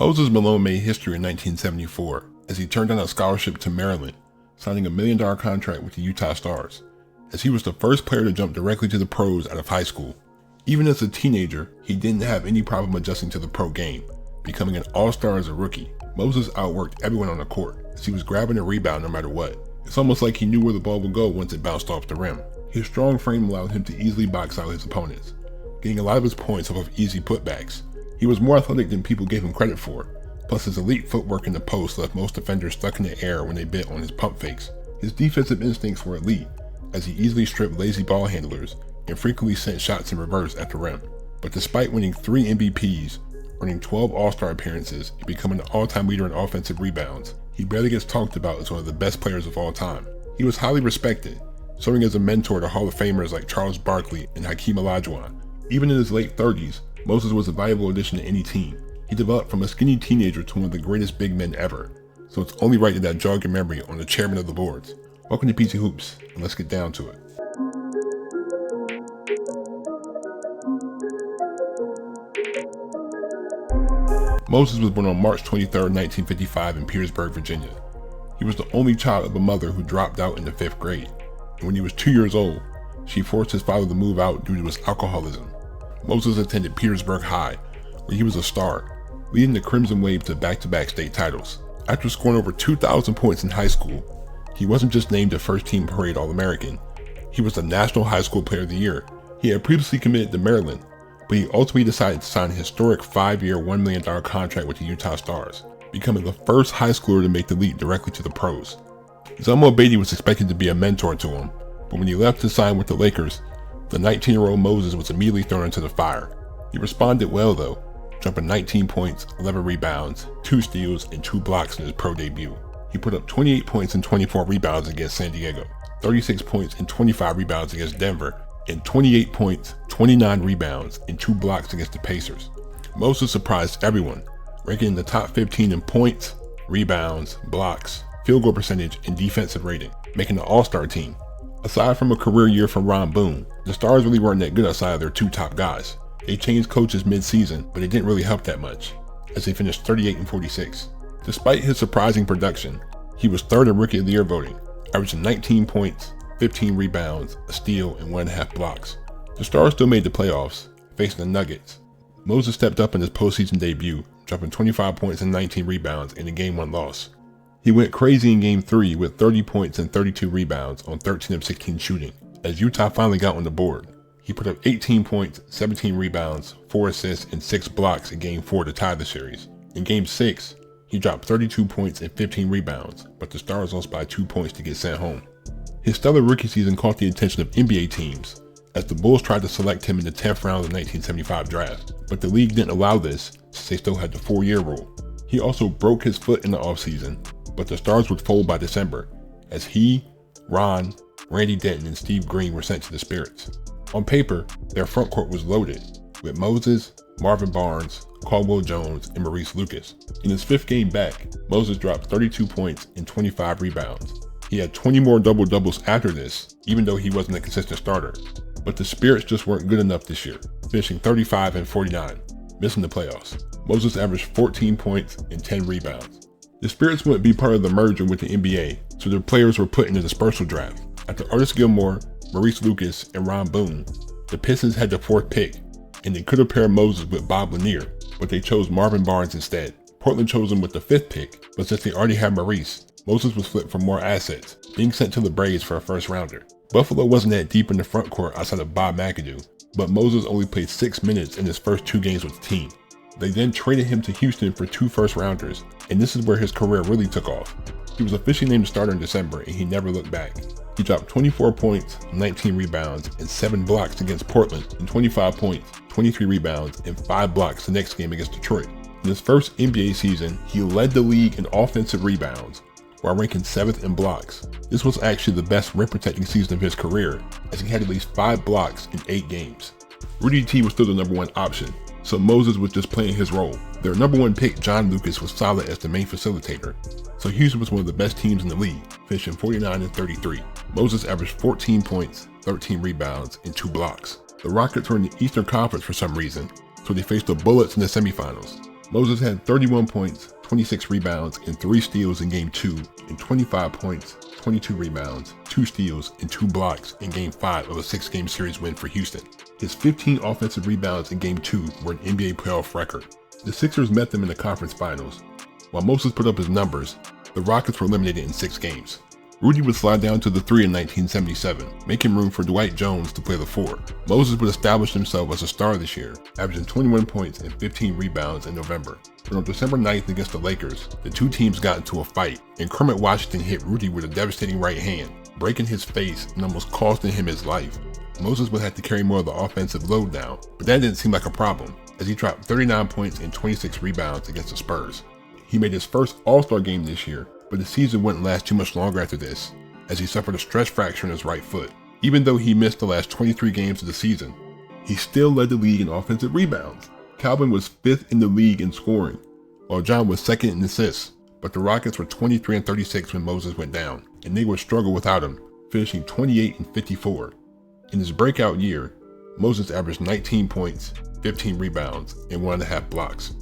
Moses Malone made history in 1974 as he turned down a scholarship to Maryland, signing a $1 million contract with the Utah Stars, as he was the first player to jump directly to the pros out of high school. Even as a teenager, he didn't have any problem adjusting to the pro game, becoming an all-star as a rookie. Moses outworked everyone on the court, as he was grabbing a rebound no matter what. It's almost like he knew where the ball would go once it bounced off the rim. His strong frame allowed him to easily box out his opponents, getting a lot of his points off of easy putbacks. He was more athletic than people gave him credit for, plus his elite footwork in the post left most defenders stuck in the air when they bit on his pump fakes. His defensive instincts were elite, as he easily stripped lazy ball handlers and frequently sent shots in reverse at the rim. But despite winning 3 MVPs, earning 12 All-Star appearances, and becoming an all-time leader in offensive rebounds, he barely gets talked about as one of the best players of all time. He was highly respected, serving as a mentor to Hall of Famers like Charles Barkley and Hakeem Olajuwon. Even in his late 30s, Moses was a valuable addition to any team. He developed from a skinny teenager to one of the greatest big men ever, so it's only right that jog your memory on the chairman of the boards. Welcome to PC Hoops, and let's get down to it. Moses was born on March 23, 1955 in Petersburg, Virginia. He was the only child of a mother who dropped out in the 5th grade, and when he was 2 years old, she forced his father to move out due to his alcoholism. Moses attended Petersburg High, where he was a star, leading the Crimson Wave to back-to-back state titles. After scoring over 2,000 points in high school, he wasn't just named a first-team parade All-American, he was the National High School Player of the Year. He had previously committed to Maryland, but he ultimately decided to sign a historic 5-year, $1 million contract with the Utah Stars, becoming the first high schooler to make the leap directly to the pros. Zelmo Beatty was expected to be a mentor to him, but when he left to sign with the Lakers, the 19-year-old Moses was immediately thrown into the fire. He responded well though, jumping 19 points, 11 rebounds, 2 steals, and 2 blocks in his pro debut. He put up 28 points and 24 rebounds against San Diego, 36 points and 25 rebounds against Denver, and 28 points, 29 rebounds, and 2 blocks against the Pacers. Moses surprised everyone, ranking in the top 15 in points, rebounds, blocks, field goal percentage, and defensive rating, making the All-Star team. Aside from a career year from Ron Boone, the Stars really weren't that good outside of their 2 top guys. They changed coaches mid-season, but it didn't really help that much, as they finished 38-46. Despite his surprising production, he was 3rd in Rookie of the Year voting, averaging 19 points, 15 rebounds, a steal, and 1.5 blocks. The Stars still made the playoffs, facing the Nuggets. Moses stepped up in his postseason debut, dropping 25 points and 19 rebounds in a Game 1 loss. He went crazy in Game 3 with 30 points and 32 rebounds on 13 of 16 shooting, as Utah finally got on the board. He put up 18 points, 17 rebounds, 4 assists, and 6 blocks in Game 4 to tie the series. In Game 6, he dropped 32 points and 15 rebounds, but the Stars lost by 2 points to get sent home. His stellar rookie season caught the attention of NBA teams, as the Bulls tried to select him in the 10th round of the 1975 draft, but the league didn't allow this since they still had the 4-year rule. He also broke his foot in the offseason, but the Stars would fold by December, as he, Ron, Randy Denton, and Steve Green were sent to the Spirits. On paper, their front court was loaded, with Moses, Marvin Barnes, Caldwell Jones, and Maurice Lucas. In his 5th game back, Moses dropped 32 points and 25 rebounds. He had 20 more double-doubles after this, even though he wasn't a consistent starter. But the Spirits just weren't good enough this year, finishing 35-49, missing the playoffs. Moses averaged 14 points and 10 rebounds. The Spirits wouldn't be part of the merger with the NBA, so their players were put in the dispersal draft. After Artis Gilmore, Maurice Lucas, and Ron Boone, the Pistons had the 4th pick, and they could have paired Moses with Bob Lanier, but they chose Marvin Barnes instead. Portland chose him with the 5th pick, but since they already had Maurice, Moses was flipped for more assets, being sent to the Braves for a 1st rounder. Buffalo wasn't that deep in the front court outside of Bob McAdoo, but Moses only played 6 minutes in his first 2 games with the team. They then traded him to Houston for 2 first rounders, and this is where his career really took off. He was officially named a starter in December, and he never looked back. He dropped 24 points, 19 rebounds, and 7 blocks against Portland, and 25 points, 23 rebounds, and 5 blocks the next game against Detroit. In his first NBA season, he led the league in offensive rebounds, while ranking 7th in blocks. This was actually the best rim protecting season of his career, as he had at least 5 blocks in 8 games. Rudy T was still the number 1 option, so Moses was just playing his role. Their number 1 pick, John Lucas, was solid as the main facilitator, so Houston was one of the best teams in the league, finishing 49-33. Moses averaged 14 points, 13 rebounds, and 2 blocks. The Rockets were in the Eastern Conference for some reason, so they faced the Bullets in the semifinals. Moses had 31 points, 26 rebounds, and 3 steals in Game 2, and 25 points, 22 rebounds, 2 steals, and 2 blocks in Game 5 of a 6-game series win for Houston. His 15 offensive rebounds in Game 2 were an NBA playoff record. The Sixers met them in the conference finals. While Moses put up his numbers, the Rockets were eliminated in 6 games. Rudy would slide down to the 3 in 1977, making room for Dwight Jones to play the 4. Moses would establish himself as a star this year, averaging 21 points and 15 rebounds in November. But on December 9th against the Lakers, the two teams got into a fight, and Kermit Washington hit Rudy with a devastating right hand, breaking his face and almost costing him his life. Moses would have to carry more of the offensive load now, but that didn't seem like a problem, as he dropped 39 points and 26 rebounds against the Spurs. He made his first All-Star game this year, but the season wouldn't last too much longer after this, as he suffered a stress fracture in his right foot. Even though he missed the last 23 games of the season, he still led the league in offensive rebounds. Calvin was 5th in the league in scoring, while John was 2nd in assists, but the Rockets were 23 and 36 when Moses went down, and they would struggle without him, finishing 28 and 54. In his breakout year, Moses averaged 19 points, 15 rebounds, and 1.5 blocks.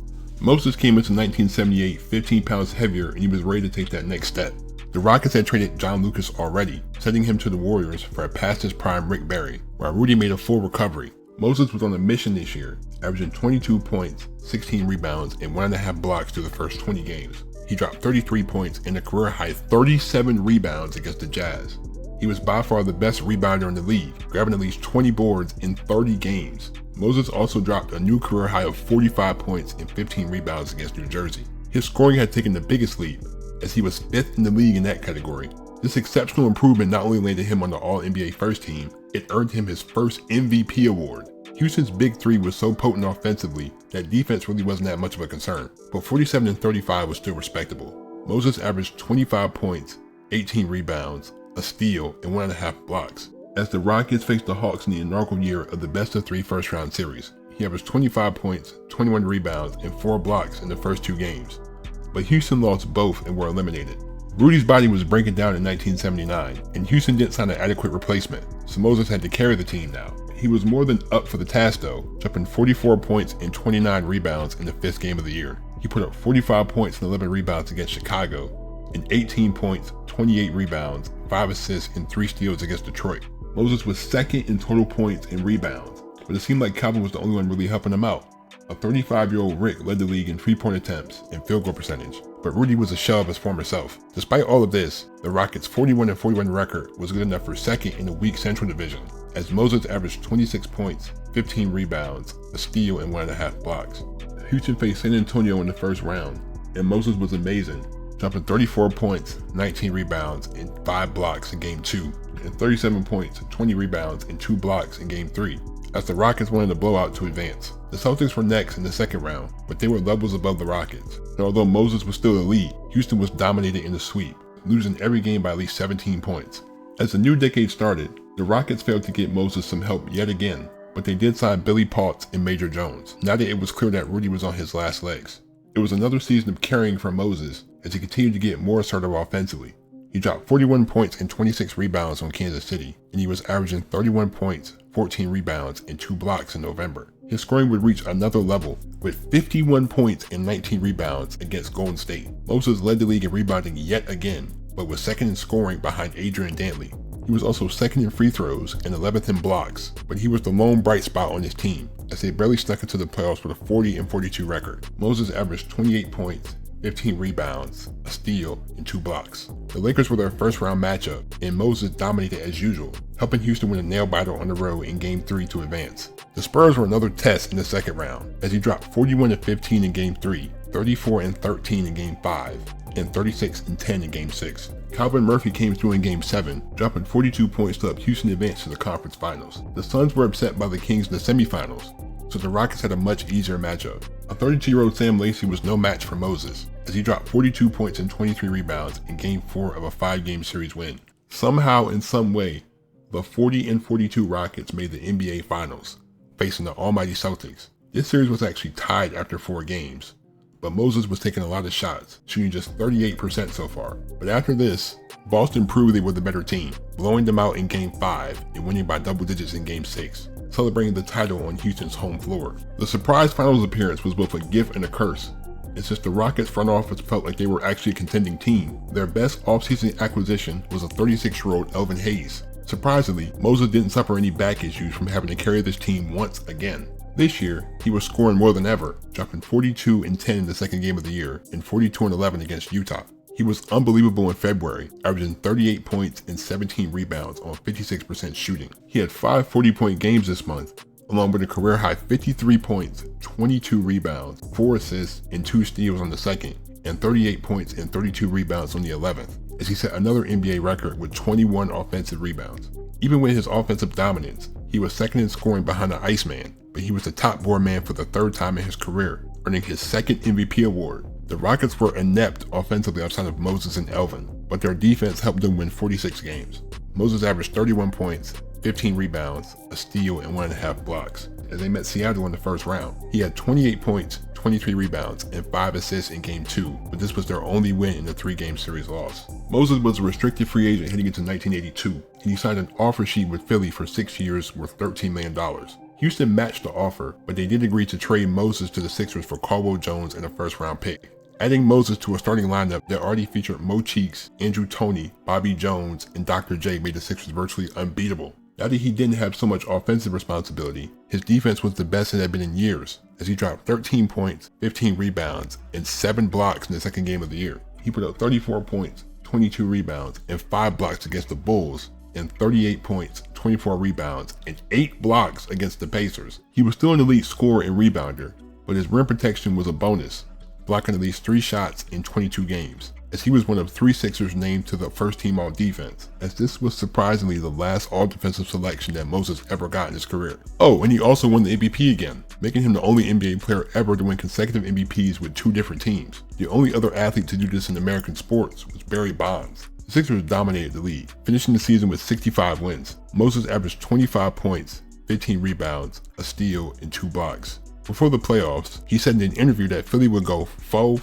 Moses came into 1978 15 pounds heavier, and he was ready to take that next step. The Rockets had traded John Lucas already, sending him to the Warriors for a past his prime Rick Barry, while Rudy made a full recovery. Moses was on a mission this year, averaging 22 points, 16 rebounds, and 1.5 blocks through the first 20 games. He dropped 33 points and a career-high 37 rebounds against the Jazz. He was by far the best rebounder in the league, grabbing at least 20 boards in 30 games. Moses also dropped a new career high of 45 points and 15 rebounds against New Jersey. His scoring had taken the biggest leap, as he was 5th in the league in that category. This exceptional improvement not only landed him on the All-NBA first team, it earned him his first MVP award. Houston's big three was so potent offensively that defense really wasn't that much of a concern, but 47 and 35 was still respectable. Moses averaged 25 points, 18 rebounds, a steal, and 1.5 blocks. As the Rockets faced the Hawks in the inaugural year of the best-of-3 first-round series, he averaged 25 points, 21 rebounds, and 4 blocks in the first 2 games. But Houston lost both and were eliminated. Rudy's body was breaking down in 1979, and Houston didn't sign an adequate replacement, so Moses had to carry the team now. He was more than up for the task though, dropping 44 points and 29 rebounds in the 5th game of the year. He put up 45 points and 11 rebounds against Chicago, and 18 points, 28 rebounds, 5 assists, and 3 steals against Detroit. Moses was 2nd in total points and rebounds, but it seemed like Calvin was the only one really helping him out. A 35-year-old Rick led the league in 3-point attempts and field goal percentage, but Rudy was a shell of his former self. Despite all of this, the Rockets' 41 and 41 record was good enough for 2nd in the weak Central Division, as Moses averaged 26 points, 15 rebounds, a steal, and 1.5 blocks. Houston faced San Antonio in the first round, and Moses was amazing, dropping 34 points, 19 rebounds, and 5 blocks in Game 2, and 37 points, 20 rebounds, and 2 blocks in Game 3, as the Rockets wanted a blowout to advance. The Celtics were next in the second round, but they were levels above the Rockets. And although Moses was still elite, Houston was dominated in the sweep, losing every game by at least 17 points. As the new decade started, the Rockets failed to get Moses some help yet again, but they did sign Billy Paultz and Major Jones, now that it was clear that Rudy was on his last legs. It was another season of carrying for Moses as he continued to get more assertive offensively. He dropped 41 points and 26 rebounds on Kansas City, and he was averaging 31 points, 14 rebounds, and 2 blocks in November. His scoring would reach another level, with 51 points and 19 rebounds against Golden State. Moses led the league in rebounding yet again, but was 2nd in scoring behind Adrian Dantley. He was also 2nd in free throws and 11th in blocks, but he was the lone bright spot on his team, as they barely snuck into the playoffs with a 40 and 42 record. Moses averaged 28 points, 15 rebounds, a steal, and 2 blocks. The Lakers were their first round matchup, and Moses dominated as usual, helping Houston win a nail-biter on the road in Game 3 to advance. The Spurs were another test in the second round, as he dropped 41 and 15 in Game 3, 34 and 13 in Game 5, and 36 and 10 in Game 6. Calvin Murphy came through in Game 7, dropping 42 points to help Houston advance to the conference finals. The Suns were upset by the Kings in the semifinals, so the Rockets had a much easier matchup. A 32-year-old Sam Lacey was no match for Moses, as he dropped 42 points and 23 rebounds in Game 4 of a 5-game series win. Somehow, in some way, the 40 and 42 Rockets made the NBA Finals, facing the almighty Celtics. This series was actually tied after 4 games, but Moses was taking a lot of shots, shooting just 38% so far. But after this, Boston proved they were the better team, blowing them out in Game 5 and winning by double digits in Game 6, celebrating the title on Houston's home floor. The surprise finals appearance was both a gift and a curse, and since the Rockets front office felt like they were actually a contending team, their best offseason acquisition was a 36-year-old Elvin Hayes. Surprisingly, Moses didn't suffer any back issues from having to carry this team once again. This year, he was scoring more than ever, dropping 42 and 10 in the second game of the year and 42 and 11 against Utah. He was unbelievable in February, averaging 38 points and 17 rebounds on 56% shooting. He had 5 40-point games this month, along with a career-high 53 points, 22 rebounds, 4 assists, and 2 steals on the second, and 38 points and 32 rebounds on the 11th, as he set another NBA record with 21 offensive rebounds. Even with his offensive dominance, he was second in scoring behind the Iceman, but he was the top board man for the third time in his career, earning his second MVP award. The Rockets were inept offensively outside of Moses and Elvin, but their defense helped them win 46 games. Moses averaged 31 points, 15 rebounds, a steal, and 1.5 blocks as they met Seattle in the first round. He had 28 points, 23 rebounds, and 5 assists in Game 2, but this was their only win in the 3-game series loss. Moses was a restricted free agent heading into 1982, and he signed an offer sheet with Philly for 6 years worth $13 million. Houston matched the offer, but they did agree to trade Moses to the Sixers for Caldwell Jones and a first-round pick. Adding Moses to a starting lineup that already featured Mo Cheeks, Andrew Toney, Bobby Jones, and Dr. J made the Sixers virtually unbeatable. Now that he didn't have so much offensive responsibility, his defense was the best it had been in years, as he dropped 13 points, 15 rebounds, and 7 blocks in the second game of the year. He put up 34 points, 22 rebounds, and 5 blocks against the Bulls, and 38 points, 24 rebounds, and 8 blocks against the Pacers. He was still an elite scorer and rebounder, but his rim protection was a bonus, blocking at least 3 shots in 22 games, as he was one of 3 Sixers named to the first team all-defense, as this was surprisingly the last all-defensive selection that Moses ever got in his career. Oh, and he also won the MVP again, making him the only NBA player ever to win consecutive MVPs with 2 different teams. The only other athlete to do this in American sports was Barry Bonds. The Sixers dominated the league, finishing the season with 65 wins. Moses averaged 25 points, 15 rebounds, a steal, and 2 blocks. Before the playoffs, he said in an interview that Philly would go fo,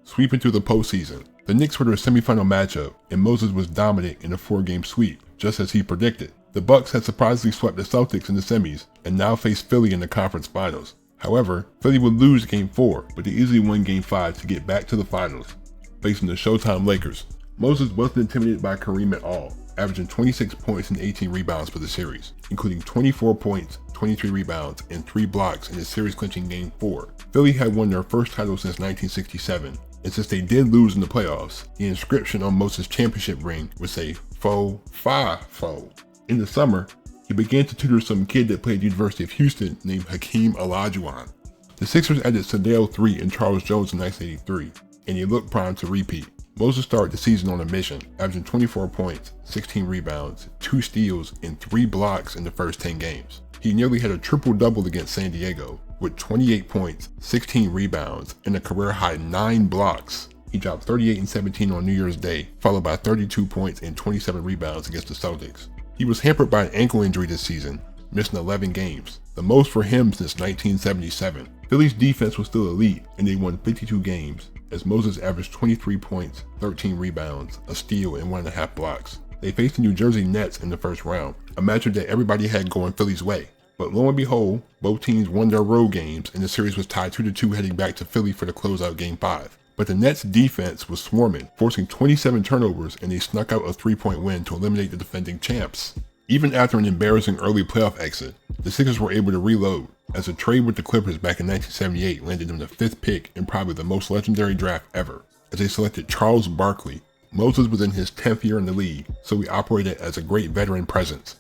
sweeping through the postseason. The Knicks were their semifinal matchup, and Moses was dominant in a 4-game sweep, just as he predicted. The Bucks had surprisingly swept the Celtics in the semis, and now face Philly in the conference finals. However, Philly would lose Game 4, but they easily won Game 5 to get back to the finals, facing the Showtime Lakers. Moses wasn't intimidated by Kareem at all, averaging 26 points and 18 rebounds for the series, including 24 points, 23 rebounds, and 3 blocks in the series-clinching Game 4. Philly had won their first title since 1967, and since they did lose in the playoffs, the inscription on Moses' championship ring would say "Fo Fi Fo." In the summer, he began to tutor some kid that played at the University of Houston named Hakeem Olajuwon. The Sixers added Sadale III and Charles Jones in 1983, and he looked primed to repeat. Moses started the season on a mission, averaging 24 points, 16 rebounds, 2 steals, and 3 blocks in the first 10 games. He nearly had a triple-double against San Diego, with 28 points, 16 rebounds, and a career-high 9 blocks. He dropped 38 and 17 on New Year's Day, followed by 32 points and 27 rebounds against the Celtics. He was hampered by an ankle injury this season, missing 11 games, the most for him since 1977. Philly's defense was still elite, and they won 52 games, as Moses averaged 23 points, 13 rebounds, a steal, and 1.5 blocks. They faced the New Jersey Nets in the first round, a matchup that everybody had going Philly's way. But lo and behold, both teams won their road games, and the series was tied 2-2 heading back to Philly for the closeout Game 5. But the Nets' defense was swarming, forcing 27 turnovers, and they snuck out a 3-point win to eliminate the defending champs. Even after an embarrassing early playoff exit, the Sixers were able to reload, as a trade with the Clippers back in 1978 landed them the 5th pick in probably the most legendary draft ever, as they selected Charles Barkley. Moses was in his 10th year in the league, so he operated as a great veteran presence.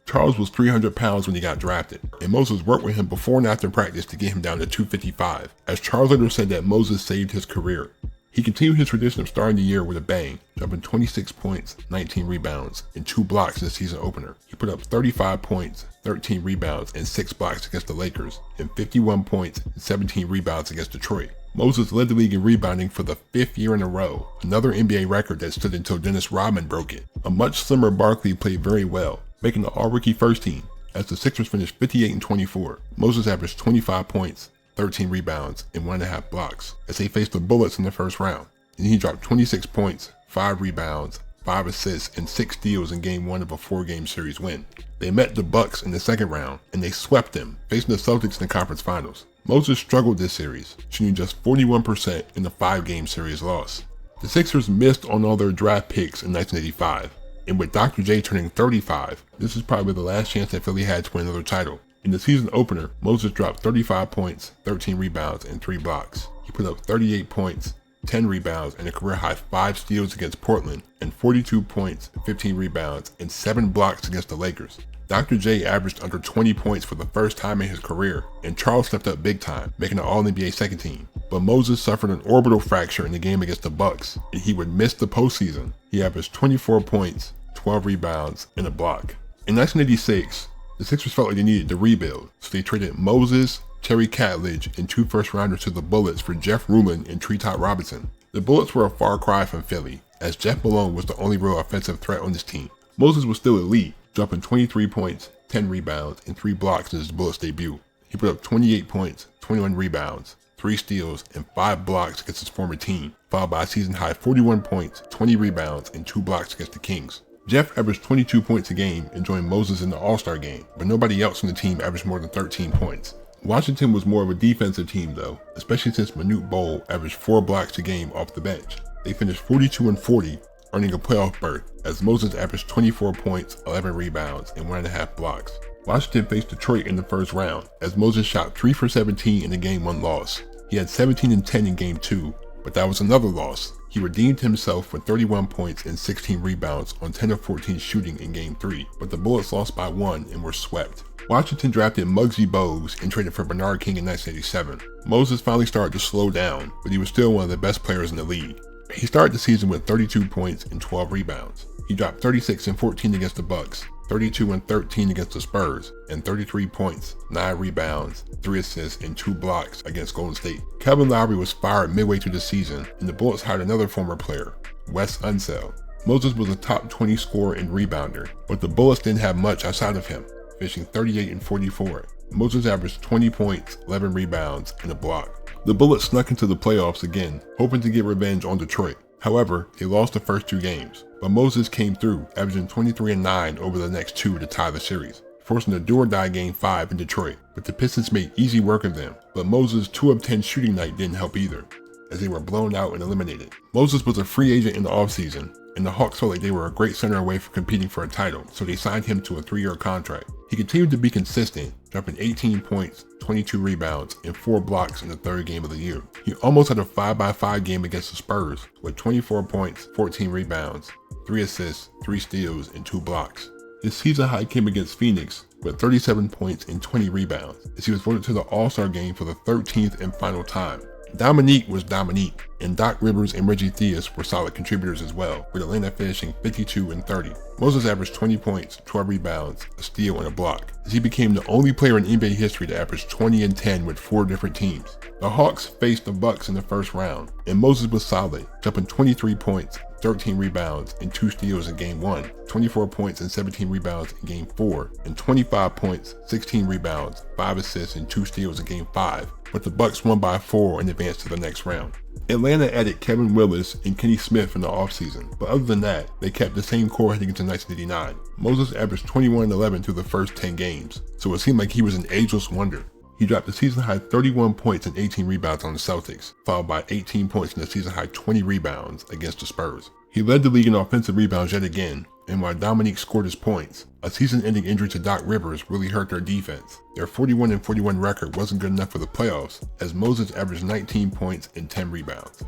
Charles was 300 pounds when he got drafted, and Moses worked with him before and after practice to get him down to 255, as Charles later said that Moses saved his career. He continued his tradition of starting the year with a bang, dropping 26 points, 19 rebounds, and 2 blocks in the season opener. He put up 35 points, 13 rebounds, and 6 blocks against the Lakers, and 51 points and 17 rebounds against Detroit. Moses led the league in rebounding for the 5th year in a row, another NBA record that stood until Dennis Rodman broke it. A much slimmer Barkley played very well, making the all-rookie first team, as the Sixers finished 58-24. Moses averaged 25 points, 13 rebounds, and 1.5 blocks, as they faced the Bullets in the first round. And he dropped 26 points, 5 rebounds, 5 assists, and 6 steals in Game 1 of a 4-game series win. They met the Bucks in the second round, and they swept them, facing the Celtics in the conference finals. Moses struggled this series, shooting just 41% in the 5-game series loss. The Sixers missed on all their draft picks in 1985, and with Dr. J turning 35, this is probably the last chance that Philly had to win another title. In the season opener, Moses dropped 35 points, 13 rebounds, and 3 blocks. He put up 38 points, 10 rebounds, and a career-high 5 steals against Portland, and 42 points, 15 rebounds, and 7 blocks against the Lakers. Dr. J averaged under 20 points for the first time in his career, and Charles stepped up big time, making an All-NBA second team. But Moses suffered an orbital fracture in the game against the Bucks, and he would miss the postseason. He averaged 24 points, 12 rebounds, and a block. In 1986, the Sixers felt like they needed to rebuild, so they traded Moses, Terry Catledge, and 2 first-rounders to the Bullets for Jeff Ruland and Treetop Robinson. The Bullets were a far cry from Philly, as Jeff Malone was the only real offensive threat on this team. Moses was still elite, dropping 23 points, 10 rebounds, and 3 blocks in his Bullets debut. He put up 28 points, 21 rebounds, 3 steals, and 5 blocks against his former team, followed by a season-high 41 points, 20 rebounds, and 2 blocks against the Kings. Jeff averaged 22 points a game and joined Moses in the All-Star game, but nobody else on the team averaged more than 13 points. Washington was more of a defensive team though, especially since Manute Bol averaged 4 blocks a game off the bench. They finished 42-40, earning a playoff berth, as Moses averaged 24 points, 11 rebounds, and 1.5 blocks. Washington faced Detroit in the first round, as Moses shot 3 for 17 in the Game 1 loss. He had 17 and 10 in Game 2, but that was another loss. He redeemed himself with 31 points and 16 rebounds on 10 of 14 shooting in Game 3, but the Bullets lost by 1 and were swept. Washington drafted Muggsy Bogues and traded for Bernard King in 1987. Moses finally started to slow down, but he was still one of the best players in the league. He started the season with 32 points and 12 rebounds. He dropped 36 and 14 against the Bucks, 32 and 13 against the Spurs, and 33 points, 9 rebounds, 3 assists, and 2 blocks against Golden State. Kevin Lowry was fired midway through the season, and the Bullets hired another former player, Wes Unseld. Moses was a top 20 scorer and rebounder, but the Bullets didn't have much outside of him, finishing 38 and 44. Moses averaged 20 points, 11 rebounds, and a block. The Bullets snuck into the playoffs again, hoping to get revenge on Detroit. However, they lost the first 2 games, but Moses came through, averaging 23 and 9 over the next 2 to tie the series, forcing a do-or-die Game 5 in Detroit. But the Pistons made easy work of them, but Moses' 2 of 10 shooting night didn't help either, as they were blown out and eliminated. Moses was a free agent in the offseason, and the Hawks felt like they were a great center away from competing for a title, so they signed him to a 3-year contract. He continued to be consistent, dropping 18 points, 22 rebounds, and 4 blocks in the 3rd game of the year. He almost had a 5-by-5 game against the Spurs, with 24 points, 14 rebounds, 3 assists, 3 steals, and 2 blocks. His season high came against Phoenix with 37 points and 20 rebounds, as he was voted to the All-Star game for the 13th and final time. Dominique was Dominique, and Doc Rivers and Reggie Theus were solid contributors as well, with Atlanta finishing 52 and 30. Moses averaged 20 points, 12 rebounds, a steal, and a block, as he became the only player in NBA history to average 20 and 10 with 4 different teams. The Hawks faced the Bucks in the first round, and Moses was solid, dropping 23 points, 13 rebounds, and 2 steals in Game 1, 24 points and 17 rebounds in Game 4, and 25 points, 16 rebounds, 5 assists, and 2 steals in Game 5, but the Bucks won by 4 and advanced to the next round. Atlanta added Kevin Willis and Kenny Smith in the offseason, but other than that, they kept the same core heading into 1989. Moses averaged 21 and 11 through the first 10 games, so it seemed like he was an ageless wonder. He dropped a season-high 31 points and 18 rebounds on the Celtics, followed by 18 points and a season-high 20 rebounds against the Spurs. He led the league in offensive rebounds yet again, and while Dominique scored his points, a season-ending injury to Doc Rivers really hurt their defense. Their 41 and 41 record wasn't good enough for the playoffs, as Moses averaged 19 points and 10 rebounds.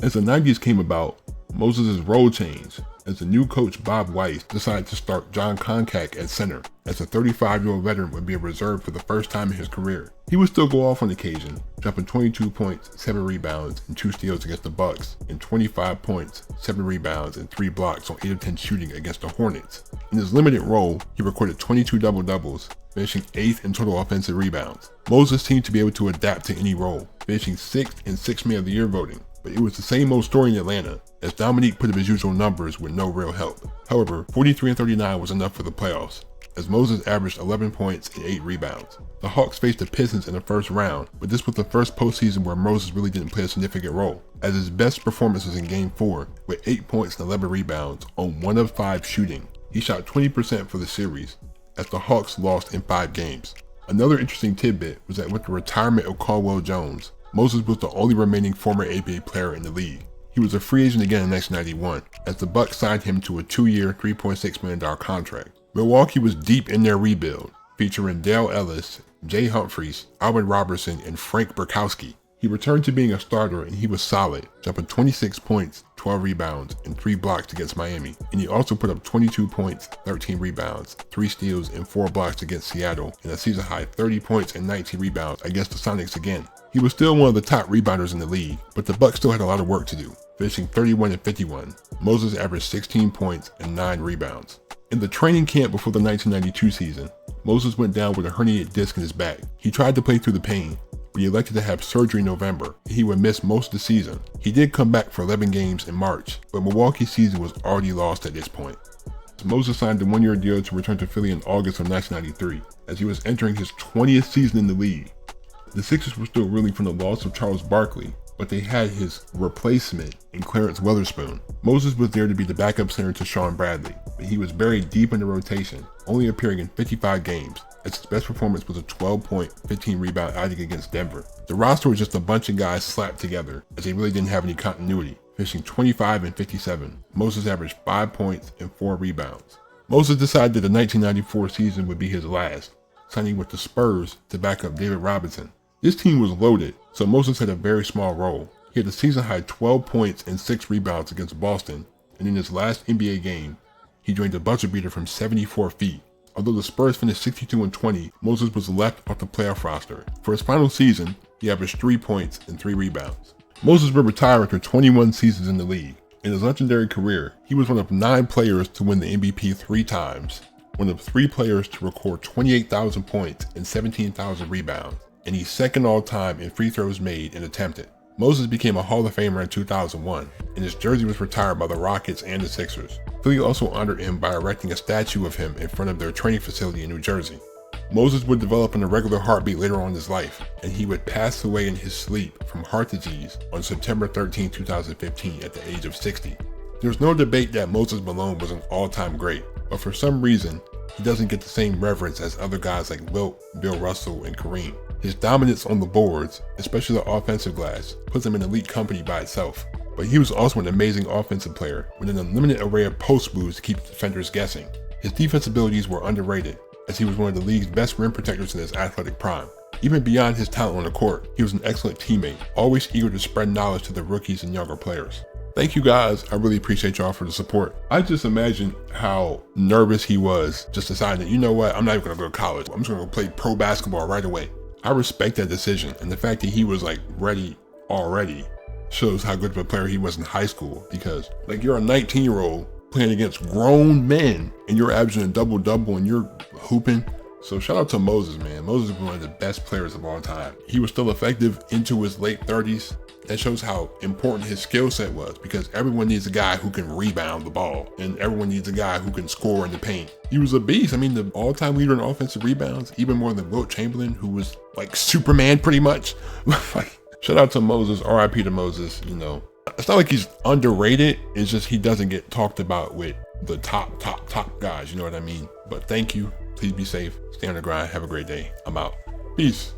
As the 90s came about, Moses' role changed, as the new coach Bob Weiss decided to start John Koncak at center, as the 35-year-old veteran would be a reserve for the first time in his career. He would still go off on occasion, dropping 22 points, 7 rebounds, and 2 steals against the Bucks, and 25 points, 7 rebounds, and 3 blocks on 8 of 10 shooting against the Hornets. In his limited role, he recorded 22 double-doubles, finishing 8th in total offensive rebounds. Moses seemed to be able to adapt to any role, finishing 6th in 6th Man of the Year voting. But it was the same old story in Atlanta, as Dominique put up his usual numbers with no real help. However, 43 and 39 was enough for the playoffs, as Moses averaged 11 points and 8 rebounds. The Hawks faced the Pistons in the first round, but this was the first postseason where Moses really didn't play a significant role, as his best performance was in Game 4, with 8 points and 11 rebounds on 1 of 5 shooting. He shot 20% for the series, as the Hawks lost in 5 games. Another interesting tidbit was that with the retirement of Caldwell Jones, Moses was the only remaining former ABA player in the league. He was a free agent again in 1991, as the Bucks signed him to a 2-year, $3.6 million contract. Milwaukee was deep in their rebuild, featuring Dale Ellis, Jay Humphries, Alvin Robertson, and Frank Burkowski. He returned to being a starter and he was solid, jumping 26 points, 12 rebounds, and 3 blocks against Miami. And he also put up 22 points, 13 rebounds, 3 steals, and 4 blocks against Seattle, and a season-high 30 points and 19 rebounds against the Sonics again. He was still one of the top rebounders in the league, but the Bucks still had a lot of work to do. Finishing 31 and 51, Moses averaged 16 points and 9 rebounds. In the training camp before the 1992 season, Moses went down with a herniated disc in his back. He tried to play through the pain, but he elected to have surgery in November, and he would miss most of the season. He did come back for 11 games in March, but Milwaukee's season was already lost at this point. Moses signed a 1-year deal to return to Philly in August of 1993, as he was entering his 20th season in the league. The Sixers were still reeling from the loss of Charles Barkley, but they had his replacement in Clarence Weatherspoon. Moses was there to be the backup center to Shawn Bradley, but he was buried deep in the rotation, only appearing in 55 games, as his best performance was a 12-point, 15-rebound outing against Denver. The roster was just a bunch of guys slapped together, as they really didn't have any continuity, finishing 25 and 57. Moses averaged 5 points and 4 rebounds. Moses decided that the 1994 season would be his last, signing with the Spurs to back up David Robinson. This team was loaded, so Moses had a very small role. He had a season-high 12 points and 6 rebounds against Boston, and in his last NBA game, he drained a buzzer beater from 74 feet. Although the Spurs finished 62 and 20, Moses was left off the playoff roster. For his final season, he averaged 3 points and 3 rebounds. Moses would retire after 21 seasons in the league. In his legendary career, he was one of 9 players to win the MVP 3 times, one of 3 players to record 28,000 points and 17,000 rebounds, and he's second all-time in free throws made and attempted. Moses became a Hall of Famer in 2001, and his jersey was retired by the Rockets and the Sixers. Philly also honored him by erecting a statue of him in front of their training facility in New Jersey. Moses would develop an irregular heartbeat later on in his life, and he would pass away in his sleep from heart disease on September 13, 2015 at the age of 60. There's no debate that Moses Malone was an all-time great, but for some reason, he doesn't get the same reverence as other guys like Wilt, Bill Russell, and Kareem. His dominance on the boards, especially the offensive glass, puts him in elite company by itself. But he was also an amazing offensive player with an unlimited array of post moves to keep defenders guessing. His defense abilities were underrated, as he was one of the league's best rim protectors in his athletic prime. Even beyond his talent on the court, he was an excellent teammate, always eager to spread knowledge to the rookies and younger players. Thank you guys, I really appreciate y'all for the support. I just imagine how nervous he was just deciding that, you know what, I'm not even gonna go to college. I'm just gonna go play pro basketball right away. I respect that decision, and the fact that he was like ready already shows how good of a player he was in high school, because like you're a 19-year-old playing against grown men and you're averaging a double-double and you're hooping. So shout out to Moses, man. Moses is one of the best players of all time. He was still effective into his late 30s. That shows how important his skill set was, because everyone needs a guy who can rebound the ball and everyone needs a guy who can score in the paint. He was a beast. I mean, the all-time leader in offensive rebounds, even more than Wilt Chamberlain, who was like Superman pretty much. Shout out to Moses, RIP to Moses. You know, it's not like he's underrated. It's just he doesn't get talked about with the top guys. You know what I mean? But thank you. Please be safe. Stay on the grind. Have a great day. I'm out. Peace.